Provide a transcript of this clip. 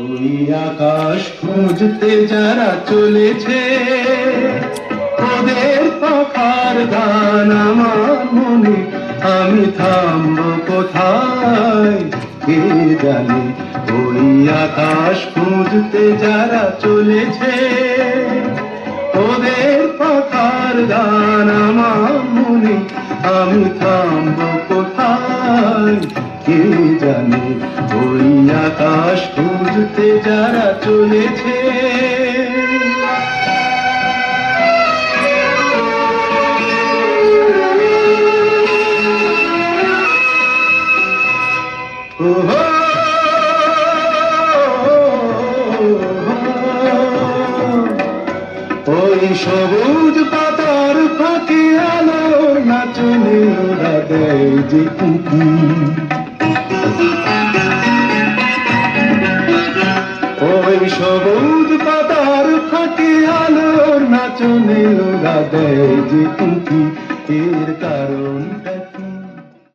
ওই আকাশ খুঁজতে যারা চলেছে, ওদের পাখার গান আমার মনে। আমি থামবো কোথায় কে জানে। ওই আকাশ খুঁজতে যারা চলেছে, ওদের পাখার গান আমার মনে। আমি থামবো কোথায় কে জানে। ওই আকাশ খুঁজতে যারা চলেছে। ওহো, ওই সবুজ পাতার ফাঁকে আলোর নাচনে ওরা দেয় যে উঁকি। ওই সবুজ পাতার ফাঁকে আলোর নাচনে ওরা দেয় যে উঁকি। এর কারণটা কি?